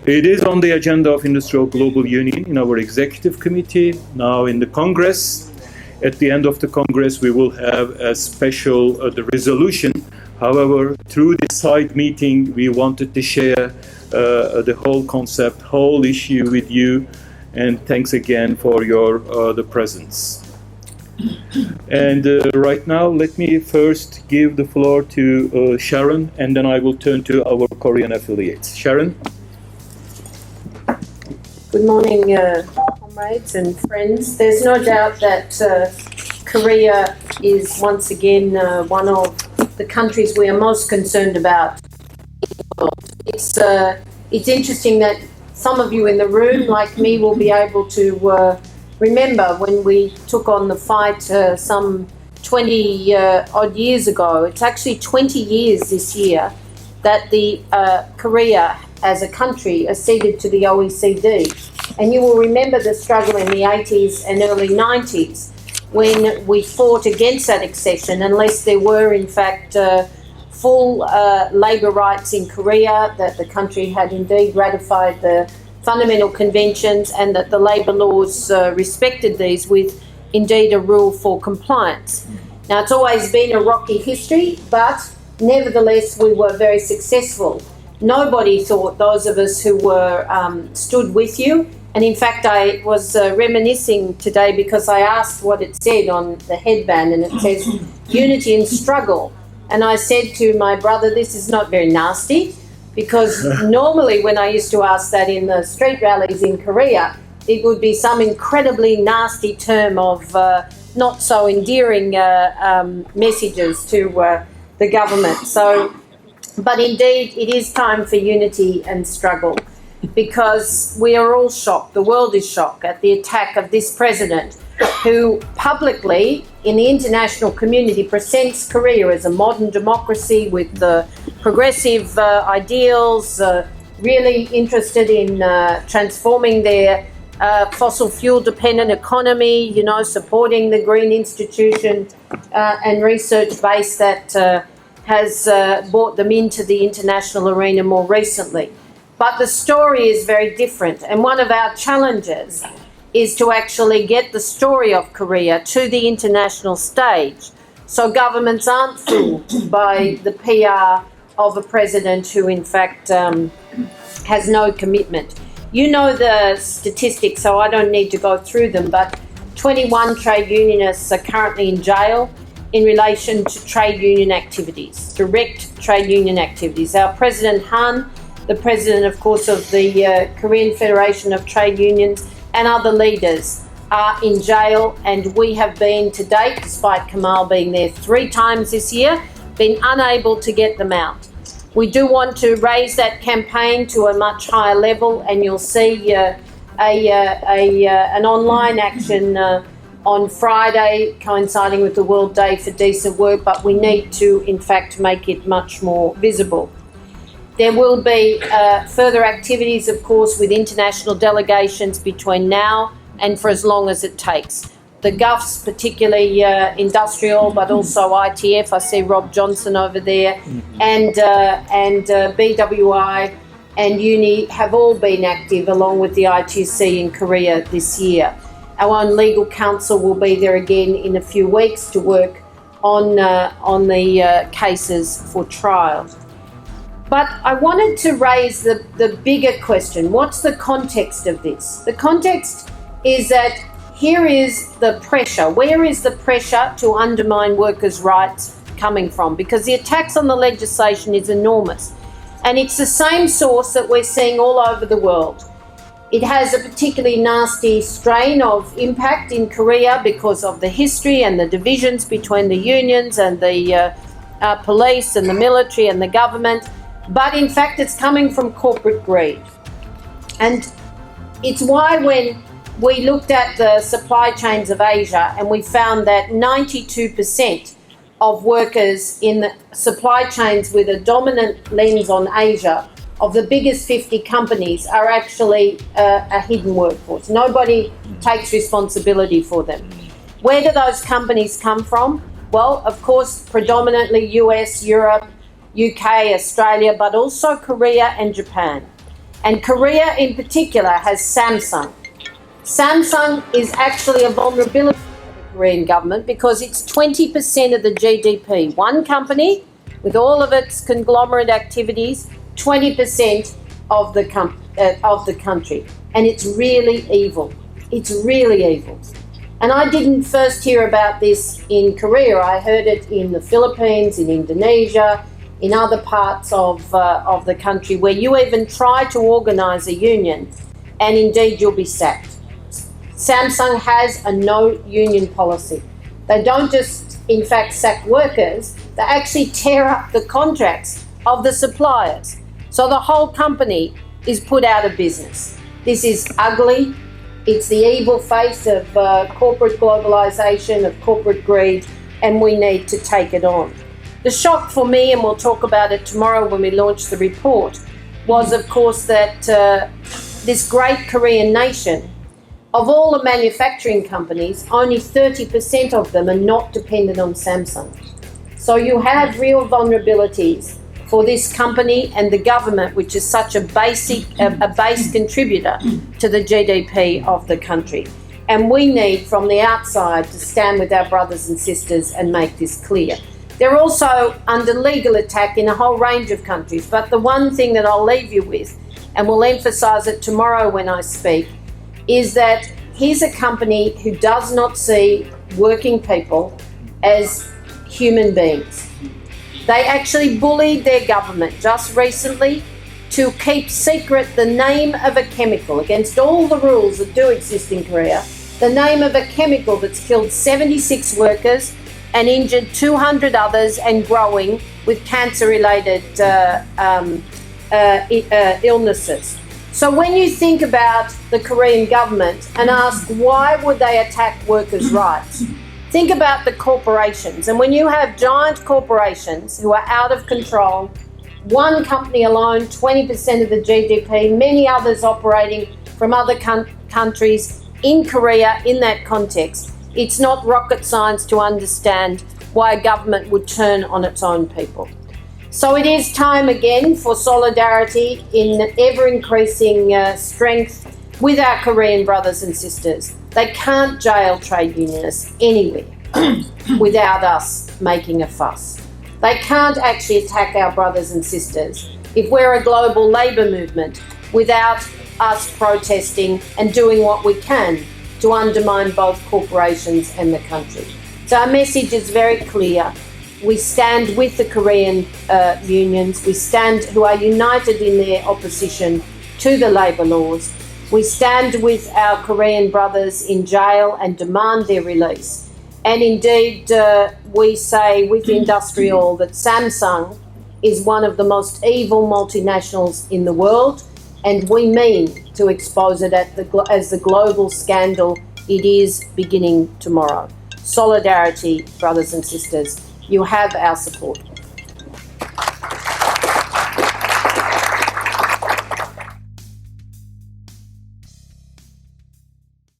It is on the agenda of Industrial Global Union in our executive committee, now in the Congress. At the end of the Congress, we will have a special the resolution. However, through this side meeting, we wanted to share the whole concept, whole issue with you, and thanks again for your the presence. And right now, let me first give the floor to Sharon, and then I will turn to our Korean affiliates. Sharon? Good morning, comrades and friends. There's no doubt that Korea is once again one of the countries we are most concerned about in the world. It's interesting that some of you in the room, like me, will be able to remember when we took on the fight some 20 odd years ago. It's actually 20 years this year that the Korea as a country acceded to the OECD. And you will remember the struggle in the 80s and early 90s when we fought against that accession unless there were in fact full labour rights in Korea, that the country had indeed ratified the fundamental conventions and that the labour laws respected these with indeed a rule for compliance. Now it's always been a rocky history, but nevertheless we were very successful. Nobody thought, those of us who were stood with you, and in fact I was reminiscing today because I asked what it said on the headband, and it says unity and struggle, and I said to my brother, this is not very nasty, because normally when I used to ask that in the street rallies in Korea, it would be some incredibly nasty term of not so endearing messages to the government. So, but indeed, it is time for unity and struggle, because we are all shocked, the world is shocked at the attack of this president, who publicly in the international community presents Korea as a modern democracy with progressive ideals, really interested in transforming their fossil fuel dependent economy, you know, supporting the green institution and research base that has brought them into the international arena more recently. But the story is very different, and one of our challenges is to actually get the story of Korea to the international stage so governments aren't fooled by the PR of a president who in fact has no commitment. You know the statistics, so I don't need to go through them, but 21 trade unionists are currently in jail in relation to trade union activities, direct trade union activities. Our President Han, the president, of course, of the Korean Federation of Trade Unions, and other leaders are in jail, and we have been to date, despite Kamal being there 3 times this year, been unable to get them out. We do want to raise that campaign to a much higher level, and you'll see an online action on Friday coinciding with the World Day for Decent Work, but we need to in fact make it much more visible. There will be further activities, of course, with international delegations between now and for as long as it takes. The GUFs, particularly IndustriALL, but also ITF, I see Rob Johnson over there, and BWI and Uni have all been active along with the ITUC in Korea this year. Our own legal counsel will be there again in a few weeks to work on the cases for trial. But I wanted to raise the bigger question. What's the context of this? The context is that here is the pressure. Where is the pressure to undermine workers' rights coming from? Because the attacks on the legislation is enormous. And it's the same source that we're seeing all over the world. It has a particularly nasty strain of impact in Korea because of the history and the divisions between the unions and the police and the military and the government. But in fact, it's coming from corporate greed. And it's why when we looked at the supply chains of Asia and we found that 92% of workers in the supply chains with a dominant lens on Asia of the biggest 50 companies are actually a hidden workforce. Nobody takes responsibility for them. Where do those companies come from? Well, of course, predominantly US, Europe, UK, Australia, but also Korea and Japan. And Korea in particular has Samsung. Samsung is actually a vulnerability for the Korean government because it's 20% of the GDP. One company with all of its conglomerate activities, 20% of the country. And it's really evil. It's really evil. And I didn't first hear about this in Korea. I heard it in the Philippines, in Indonesia, in other parts of the country where you even try to organise a union and indeed you'll be sacked. Samsung has a no-union policy. They don't just, in fact, sack workers, they actually tear up the contracts of the suppliers. So the whole company is put out of business. This is ugly. It's the evil face of corporate globalisation, of corporate greed, and we need to take it on. The shock for me, and we'll talk about it tomorrow when we launch the report, was of course that this great Korean nation, of all the manufacturing companies, only 30% of them are not dependent on Samsung. So you have real vulnerabilities for this company and the government, which is such a base contributor to the GDP of the country. And we need, from the outside, to stand with our brothers and sisters and make this clear. They're also under legal attack in a whole range of countries. But the one thing that I'll leave you with, and we'll emphasise it tomorrow when I speak, is that here's a company who does not see working people as human beings. They actually bullied their government just recently to keep secret the name of a chemical, against all the rules that do exist in Korea, the name of a chemical that's killed 76 workers and injured 200 others and growing with cancer-related illnesses. So when you think about the Korean government and ask why would they attack workers' rights, think about the corporations. And when you have giant corporations who are out of control, one company alone, 20% of the GDP, many others operating from other countries in Korea in that context, it's not rocket science to understand why a government would turn on its own people. So it is time again for solidarity in ever-increasing strength with our Korean brothers and sisters. They can't jail trade unionists anywhere without us making a fuss. They can't actually attack our brothers and sisters if we're a global labour movement without us protesting and doing what we can to undermine both corporations and the country. So our message is very clear. We stand with the Korean unions. We stand who are united in their opposition to the labour laws. We stand with our Korean brothers in jail and demand their release. And indeed, we say with IndustriALL that Samsung is one of the most evil multinationals in the world, and we mean to expose it as the global scandal it is beginning tomorrow. Solidarity, brothers and sisters. You have our support.